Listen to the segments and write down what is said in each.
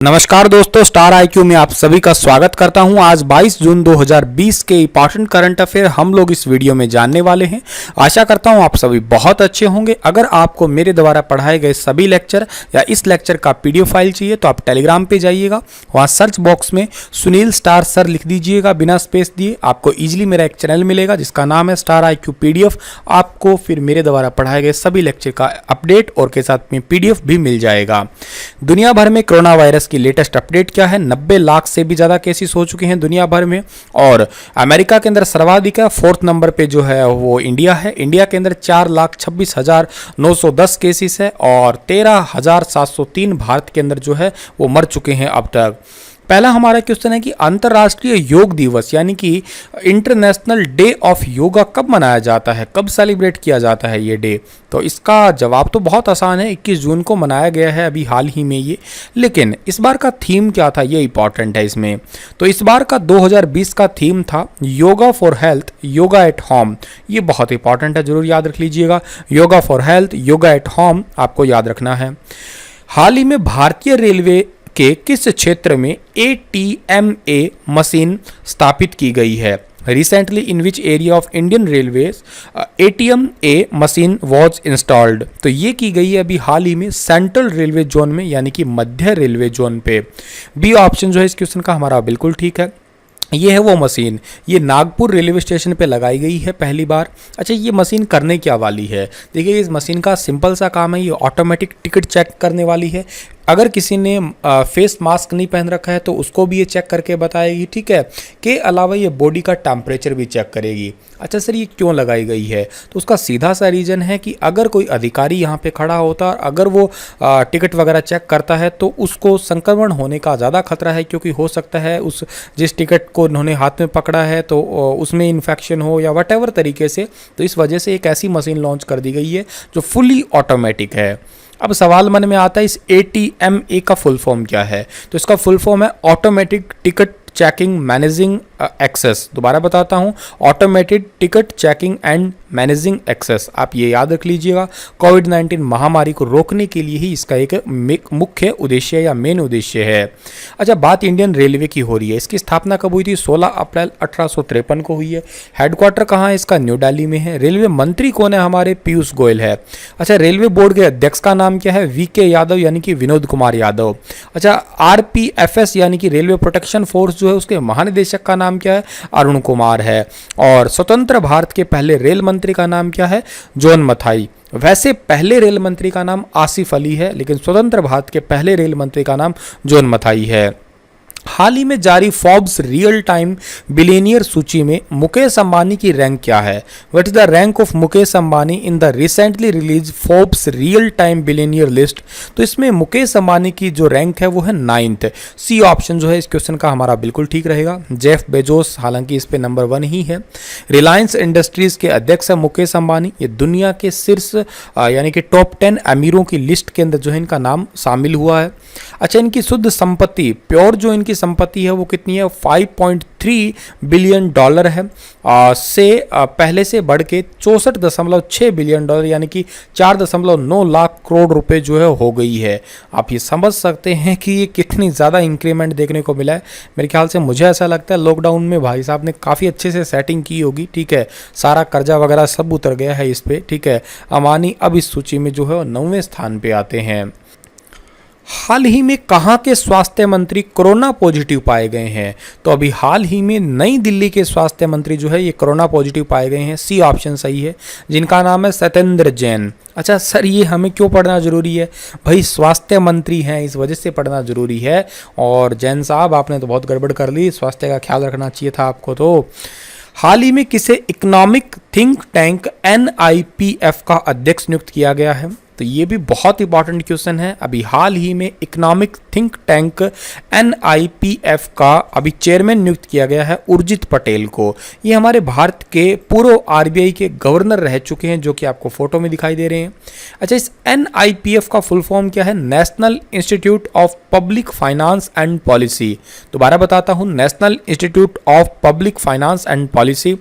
नमस्कार दोस्तों, star IQ में आप सभी का स्वागत करता हूं। आज 22 जून 2020 के इंपॉर्टेंट करंट अफेयर हम लोग इस वीडियो में जानने वाले हैं। आशा करता हूं आप सभी बहुत अच्छे होंगे। अगर आपको मेरे द्वारा पढ़ाए गए सभी लेक्चर या इस लेक्चर का पीडीएफ फाइल चाहिए तो आप टेलीग्राम पे जाइएगा, वहां सर्च बॉक्स में सुनील स्टार सर लिख दीजिएगा बिना स्पेस दिए। आपको ईजिली मेरा एक चैनल मिलेगा जिसका नाम है स्टार आईक्यू पीडीएफ। आपको फिर मेरे द्वारा पढ़ाए गए सभी लेक्चर का अपडेट और के साथ में पीडीएफ भी मिल जाएगा। दुनिया भर में कोरोना वायरस की लेटेस्ट अपडेट क्या है? 90 लाख से भी ज्यादा केसेस हो चुके हैं दुनिया भर में, और अमेरिका के अंदर सर्वाधिक है। 4th नंबर पे जो है वो इंडिया है। इंडिया के अंदर 4,26,910 केसेस है और 13,703 भारत के अंदर जो है वो मर चुके हैं अब तक। पहला हमारा क्वेश्चन है कि अंतर्राष्ट्रीय योग दिवस यानी कि इंटरनेशनल डे ऑफ योगा कब मनाया जाता है, कब सेलिब्रेट किया जाता है ये डे? तो इसका जवाब तो बहुत आसान है, 21 जून को मनाया गया है अभी हाल ही में ये। लेकिन इस बार का थीम क्या था, ये इंपॉर्टेंट है इसमें। तो इस बार का 2020 का थीम था yoga for health, yoga at home. ये बहुत इंपॉर्टेंट है, जरूर याद रख लीजिएगा। Yoga for health, yoga at home आपको याद रखना है। हाल ही में भारतीय रेलवे के किस क्षेत्र में ATMA मशीन स्थापित की गई है? Recently in which area of Indian railways ATMA machine was installed. तो ये की गई है अभी हाल ही में सेंट्रल रेलवे जोन में, यानी कि मध्य रेलवे जोन पे। बी ऑप्शन जो है इस क्वेश्चन का हमारा बिल्कुल ठीक है। ये है वो मशीन, ये नागपुर रेलवे स्टेशन पे लगाई गई है पहली बार। अच्छा, ये मशीन करने क्या वाली है? देखिए, इस मशीन का सिंपल सा काम है, ये ऑटोमेटिक टिकट चेक करने वाली है। अगर किसी ने फेस मास्क नहीं पहन रखा है तो उसको भी ये चेक करके बताएगी, ठीक है। के अलावा ये बॉडी का टेम्परेचर भी चेक करेगी। अच्छा सर, ये क्यों लगाई गई है? तो उसका सीधा सा रीज़न है कि अगर कोई अधिकारी यहाँ पे खड़ा होता है और अगर वो टिकट वगैरह चेक करता है तो उसको संक्रमण होने का ज़्यादा खतरा है, क्योंकि हो सकता है उस जिस टिकट को उन्होंने हाथ में पकड़ा है तो उसमें इन्फेक्शन हो या वट एवर तरीके से। तो इस वजह से एक ऐसी मशीन लॉन्च कर दी गई है जो फुली ऑटोमेटिक है। अब सवाल मन में आता है, इस ATMA का फुल फॉर्म क्या है? तो इसका फुल फॉर्म है automatic ticket checking managing access. दोबारा बताता हूं, automated ticket checking and managing access. आप ये याद रख लीजिएगा, कोविड-19 महामारी को रोकने के लिए ही इसका एक मुख्य उद्देश्य या मेन उद्देश्य है। अच्छा, बात इंडियन रेलवे की हो रही है। इसकी स्थापना कब हुई थी? 16 अप्रैल 1853 को हुई है। हेडक्वार्टर कहाँ है इसका? न्यू दिल्ली में है। रेलवे मंत्री कौन है? हमारे पीयूष गोयल है। अच्छा, रेलवे बोर्ड के अध्यक्ष का नाम क्या है? VK यादव यानी कि विनोद कुमार यादव। अच्छा, RPFS यानी कि रेलवे प्रोटेक्शन फोर्स जो है उसके महानिदेशक का नाम क्या है? अरुण कुमार है। और स्वतंत्र भारत के पहले रेल मंत्री का नाम क्या है? जॉन मथाई। वैसे पहले रेल मंत्री का नाम आसिफ अली है, लेकिन स्वतंत्र भारत के पहले रेल मंत्री का नाम जॉन मथाई है। हाल ही में जारी फोर्ब्स रियल टाइम बिलियनियर सूची में मुकेश अंबानी की रैंक क्या है? What is the rank of Mukesh Ambani in the recently release Forbes real time billionaire list? तो इसमें मुकेश अंबानी की जो रैंक है वो है 9th। सी ऑप्शन जो है इस क्वेश्चन का हमारा बिल्कुल ठीक रहेगा। जेफ बेजोस हालांकि इस पे नंबर 1 ही है। रिलायंस इंडस्ट्रीज के अध्यक्ष है मुकेश अंबानी। ये दुनिया के शीर्ष यानी कि टॉप 10 अमीरों की लिस्ट के अंदर जो है इनका नाम शामिल हुआ है। अच्छा, इनकी शुद्ध संपत्ति, प्योर जो इनकी संपत्ति है वो कितनी है? 5.3 बिलियन डॉलर है। पहले से बढ़ के 64.6 बिलियन डॉलर यानी कि 4.9 लाख करोड़ रुपए जो है हो गई है। आप ये समझ सकते हैं कि ये कितनी ज़्यादा इंक्रीमेंट देखने को मिला है। मेरे ख्याल से मुझे ऐसा लगता है लॉकडाउन में भाई साहब ने काफ़ी अच्छे से सेटिंग की होगी, ठीक है। सारा कर्जा वगैरह सब उतर गया है इस पर, ठीक है। अंबानी अब इस सूची में जो है 9वें स्थान पे आते हैं। हाल ही में कहाँ के स्वास्थ्य मंत्री कोरोना पॉजिटिव पाए गए हैं? तो अभी हाल ही में नई दिल्ली के स्वास्थ्य मंत्री जो है ये कोरोना पॉजिटिव पाए गए हैं। सी ऑप्शन सही है, जिनका नाम है सत्येंद्र जैन। अच्छा सर, ये हमें क्यों पढ़ना जरूरी है? भाई स्वास्थ्य मंत्री हैं इस वजह से पढ़ना जरूरी है। और जैन साहब आपने तो बहुत गड़बड़ कर ली, स्वास्थ्य का ख्याल रखना चाहिए था आपको। तो हाल ही में किसे इकोनॉमिक थिंक टैंक NIPF का अध्यक्ष नियुक्त किया गया है? तो ये भी बहुत इंपॉर्टेंट क्वेश्चन है। अभी हाल ही में इकोनॉमिक थिंक टैंक NIPF का अभी चेयरमैन नियुक्त किया गया है उर्जित पटेल को। ये हमारे भारत के पूर्व RBI के गवर्नर रह चुके हैं, जो कि आपको फोटो में दिखाई दे रहे हैं। अच्छा, इस NIPF का फुल फॉर्म क्या है? National institute of public finance and policy. दोबारा बताता हूँ, national institute of public finance and policy.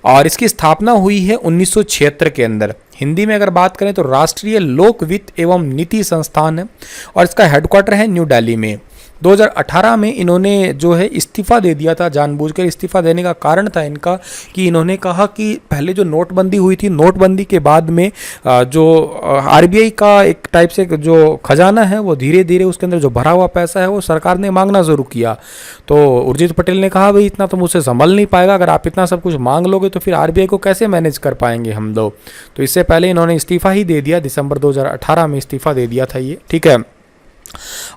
और इसकी स्थापना हुई है 1976 के अंदर। हिंदी में अगर बात करें तो राष्ट्रीय लोक वित्त एवं नीति संस्थान है और इसका हेडक्वार्टर है न्यू दिल्ली में। 2018 में इन्होंने जो है इस्तीफ़ा दे दिया था। जानबूझकर इस्तीफ़ा देने का कारण था इनका कि इन्होंने कहा कि पहले जो नोटबंदी हुई थी, नोटबंदी के बाद में जो आरबीआई का एक टाइप से जो खजाना है वो धीरे धीरे उसके अंदर जो भरा हुआ पैसा है वो सरकार ने मांगना शुरू किया। तो उर्जित पटेल ने कहा भाई इतना तो मुझसे संभल नहीं पाएगा, अगर आप इतना सब कुछ मांग लोगे तो फिर आरबीआई को कैसे मैनेज कर पाएंगे हम लोग। तो इससे पहले इन्होंने इस्तीफ़ा ही दे दिया, दिसंबर 2018 में इस्तीफ़ा दे दिया था ये, ठीक है।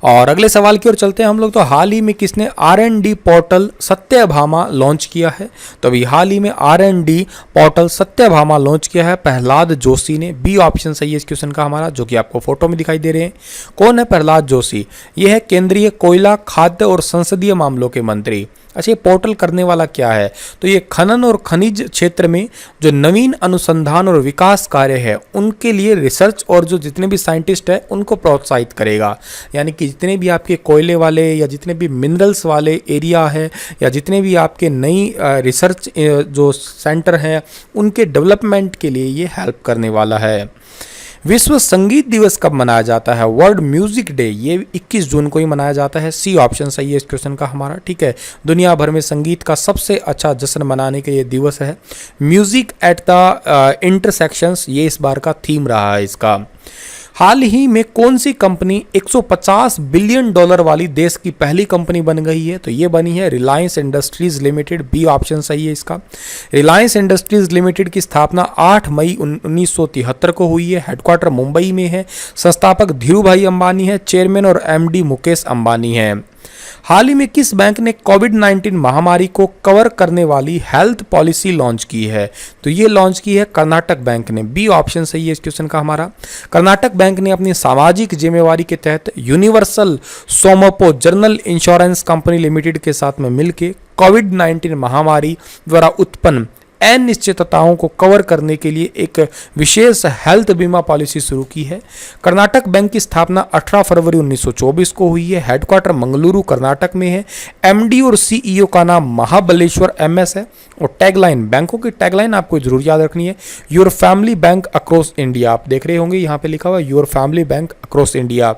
और अगले सवाल की ओर चलते हैं हम लोग। तो हाल ही में किसने R&D पोर्टल सत्यभामा लॉन्च किया है? तो अभी हाल ही में R&D पोर्टल सत्यभामा लॉन्च किया है प्रहलाद जोशी ने। बी ऑप्शन सही है इस क्वेश्चन का हमारा, जो कि आपको फोटो में दिखाई दे रहे हैं। कौन है प्रहलाद जोशी? ये है केंद्रीय कोयला, खाद्य और संसदीय मामलों के मंत्री। अच्छा, ये पोर्टल करने वाला क्या है? तो ये खनन और खनिज क्षेत्र में जो नवीन अनुसंधान और विकास कार्य है उनके लिए रिसर्च और जो जितने भी साइंटिस्ट हैं उनको प्रोत्साहित करेगा। यानी कि जितने भी आपके कोयले वाले या जितने भी मिनरल्स वाले एरिया है या जितने भी आपके नई रिसर्च जो सेंटर हैं उनके डेवलपमेंट के लिए ये हेल्प करने वाला है। विश्व संगीत दिवस कब मनाया जाता है? वर्ल्ड म्यूजिक डे, ये 21 जून को ही मनाया जाता है। सी ऑप्शन सही है इस क्वेश्चन का हमारा, ठीक है। दुनिया भर में संगीत का सबसे अच्छा जश्न मनाने के ये दिवस है। म्यूजिक एट द इंटरसेक्शंस, ये इस बार का थीम रहा है इसका। हाल ही में कौन सी कंपनी 150 बिलियन डॉलर वाली देश की पहली कंपनी बन गई है? तो ये बनी है रिलायंस इंडस्ट्रीज लिमिटेड। बी ऑप्शन सही है इसका। रिलायंस इंडस्ट्रीज लिमिटेड की स्थापना 8 मई 1973 को हुई है। हेडक्वार्टर मुंबई में है। संस्थापक धीरूभाई अंबानी है। चेयरमैन और एमडी मुकेश अंबानी है। हाल ही में किस बैंक ने कोविड-19 महामारी को कवर करने वाली हेल्थ पॉलिसी लॉन्च की है? तो ये लॉन्च की है कर्नाटक बैंक ने। बी ऑप्शन सही है इस क्वेश्चन का हमारा। कर्नाटक बैंक ने अपनी सामाजिक जिम्मेवारी के तहत universal Sompo general insurance company limited के साथ में मिलकर कोविड-19 महामारी द्वारा उत्पन्न अनिश्चितताओं को कवर करने के लिए एक विशेष हेल्थ बीमा पॉलिसी शुरू की है। कर्नाटक बैंक की स्थापना 18 फरवरी 1924 को हुई है। हेडक्वार्टर मंगलुरु कर्नाटक में है। एमडी और सीईओ का नाम महाबलेश्वर एमएस है। और टैगलाइन, बैंकों की टैगलाइन आपको जरूर याद रखनी है, your family bank across India. आप देख रहे होंगे यहाँ पे लिखा हुआ your family bank across India.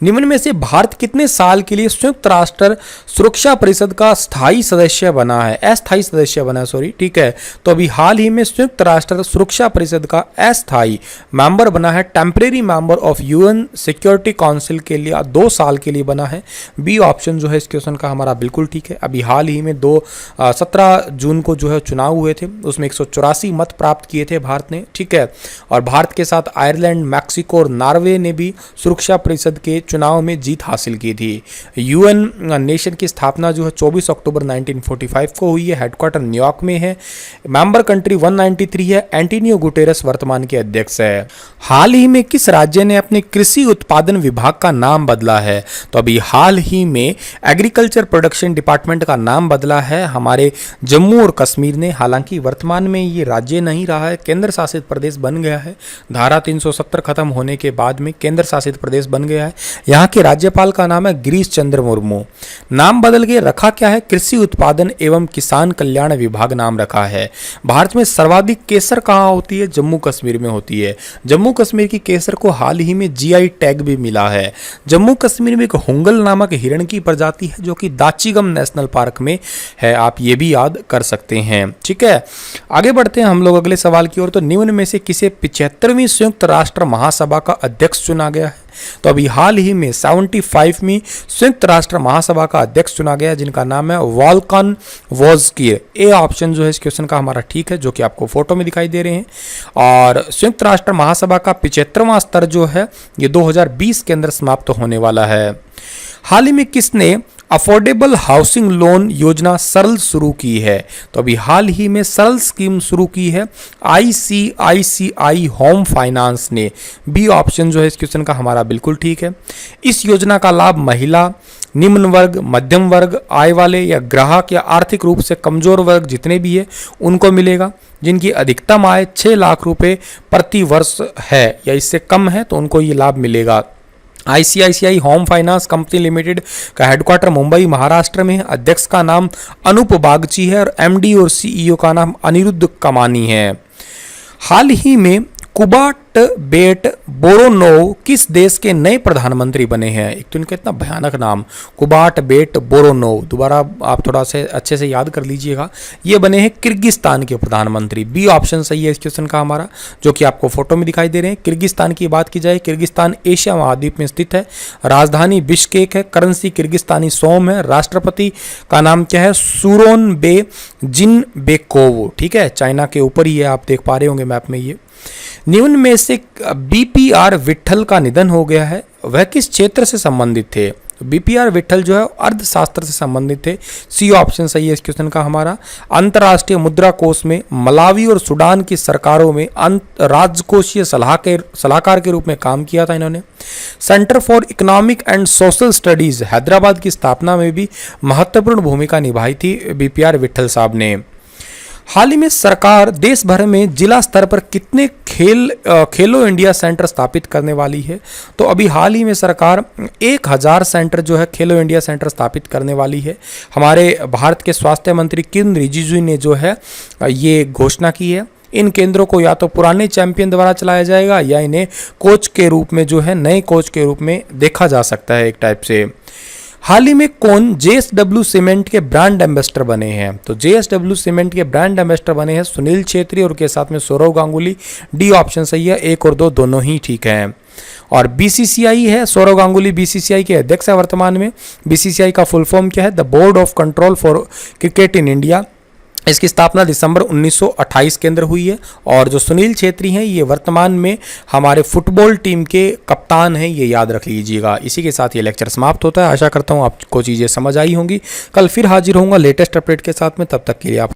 निम्न में से भारत कितने साल के लिए संयुक्त राष्ट्र सुरक्षा परिषद का स्थायी सदस्य बना है? अस्थायी सदस्य बना है, सॉरी, ठीक है। तो अभी हाल ही में संयुक्त राष्ट्र सुरक्षा परिषद का अस्थायी मेंबर बना है। Temporary member of UN security council के लिए 2 साल के लिए बना है। बी ऑप्शन जो है इस क्वेश्चन का हमारा बिल्कुल ठीक है। अभी हाल ही में 17 जून को जो है चुनाव हुए थे, उसमें 184 मत प्राप्त किए थे भारत ने, ठीक है। और भारत के साथ आयरलैंड, मैक्सिको और नॉर्वे ने भी सुरक्षा परिषद के चुनाव में जीत हासिल की थी। यूएन नेशन की स्थापना जो है 24 अक्टूबर 1945 को हुई है। हेडक्वार्टर न्यूयॉर्क में है। मेंबर कंट्री 193 है। एंटोनियो गुटेरेस वर्तमान के अध्यक्ष है। हाल ही में किस राज्य ने अपने कृषि उत्पादन विभाग का नाम बदला है? तो अभी हाल ही में एग्रीकल्चर प्रोडक्शन डिपार्टमेंट का नाम बदला है हमारे जम्मू और कश्मीर ने। हालांकि वर्तमान में ये राज्य नहीं रहा है, केंद्र शासित प्रदेश बन गया है। धारा 370 खत्म होने के बाद में केंद्र शासित प्रदेश बन गया है। यहाँ के राज्यपाल का नाम है गिरीश चंद्र मुर्मू। नाम बदल के रखा क्या है? कृषि उत्पादन एवं किसान कल्याण विभाग नाम रखा है। भारत में सर्वाधिक केसर कहाँ होती है? जम्मू कश्मीर में होती है। जम्मू कश्मीर की केसर को हाल ही में जीआई टैग भी मिला है। जम्मू कश्मीर में एक हुंगल नामक हिरण की प्रजाति है जो कि दाचीगम नेशनल पार्क में है। आप ये भी याद कर सकते हैं, ठीक है। आगे बढ़ते हैं हम लोग अगले सवाल की ओर। तो निम्न में से किसे 75वीं संयुक्त राष्ट्र महासभा का अध्यक्ष चुना गया है? तो अभी हाल ही में 75वीं संयुक्त राष्ट्र महासभा का अध्यक्ष चुना गया जिनका नाम है वॉल्कन वोज्किर। ए ऑप्शन जो है इस क्वेश्चन का हमारा ठीक है, जो कि आपको फोटो में दिखाई दे रहे हैं। और संयुक्त राष्ट्र महासभा का 75वां स्तर जो है ये 2020 के अंदर समाप्त होने वाला है। हाल ही में किसने अफोर्डेबल हाउसिंग लोन योजना सरल शुरू की है? तो अभी हाल ही में सरल स्कीम शुरू की है आईसीआईसीआई होम फाइनेंस ने। बी ऑप्शन जो है इस क्वेश्चन का हमारा बिल्कुल ठीक है। इस योजना का लाभ महिला, निम्न वर्ग, मध्यम वर्ग, आय वाले या ग्राहक या आर्थिक रूप से कमजोर वर्ग जितने भी है उनको मिलेगा। जिनकी अधिकतम आय 6 लाख रुपए प्रति वर्ष है या इससे कम है तो उनको ये लाभ मिलेगा। ICICI home finance company limited का हेडक्वार्टर मुंबई महाराष्ट्र में है। अध्यक्ष का नाम अनूप बागची है और एमडी और सीईओ का नाम अनिरुद्ध कमानी है। हाल ही में कुबाटबेट बोरोनोव किस देश के नए प्रधानमंत्री बने हैं? एक तो इनका इतना भयानक नाम, कुबाटबेट बोरोनोव, दोबारा आप थोड़ा से अच्छे से याद कर लीजिएगा। ये बने हैं किर्गिस्तान के प्रधानमंत्री। बी ऑप्शन सही है इस क्वेश्चन का हमारा, जो कि आपको फोटो में दिखाई दे रहे हैं। किर्गिस्तान की बात की जाए, किर्गिस्तान एशिया महाद्वीप में स्थित है। राजधानी बिश्केक है। करेंसी किर्गिस्तानी सोम है। राष्ट्रपति का नाम क्या है? Sooronbay Jeenbekov. ठीक है, चाइना के ऊपर ही है, आप देख पा रहे होंगे मैप में। ये निम्न में से बीपीआर विट्ठल का निधन हो गया है, वह किस क्षेत्र से संबंधित थे? बीपीआर विट्ठल जो है अर्थशास्त्र से संबंधित थे। सी ऑप्शन सही है इस क्वेश्चन का हमारा। अंतर्राष्ट्रीय मुद्रा कोष में मलावी और सूडान की सरकारों में राजकोषीय सलाहकार के रूप में काम किया था इन्होंने। Centre for economic and social studies Hyderabad की स्थापना में भी महत्वपूर्ण भूमिका निभाई थी बीपीआर विट्ठल साहब ने। हाल ही में सरकार देश भर में जिला स्तर पर कितने खेलो इंडिया सेंटर स्थापित करने वाली है? तो अभी हाल ही में सरकार 1000 सेंटर जो है खेलो इंडिया सेंटर स्थापित करने वाली है। हमारे भारत के स्वास्थ्य मंत्री किरेन रिजिजू ने जो है ये घोषणा की है। इन केंद्रों को या तो पुराने चैंपियन द्वारा चलाया जाएगा या इन्हें कोच के रूप में जो है नए कोच के रूप में देखा जा सकता है एक टाइप से। हाल ही में कौन जेएसडब्ल्यू सीमेंट के ब्रांड एम्बेसडर बने हैं? तो जेएसडब्ल्यू सीमेंट के ब्रांड एम्बेसडर बने हैं सुनील छेत्री और के साथ में सौरव गांगुली। डी ऑप्शन सही है, 1 और 2 दोनों ही ठीक हैं। और बीसीसीआई है, सौरव गांगुली बीसीसीआई के अध्यक्ष है वर्तमान में। बीसीसीआई का फुल फॉर्म क्या है? The board of control for cricket in India. इसकी स्थापना दिसंबर 1928 के अंदर हुई है। और जो सुनील छेत्री हैं ये वर्तमान में हमारे फुटबॉल टीम के कप्तान हैं, ये याद रख लीजिएगा। इसी के साथ ये लेक्चर समाप्त होता है। आशा करता हूँ आपको चीज़ें समझ आई होंगी। कल फिर हाजिर होऊंगा लेटेस्ट अपडेट के साथ में, तब तक के लिए आप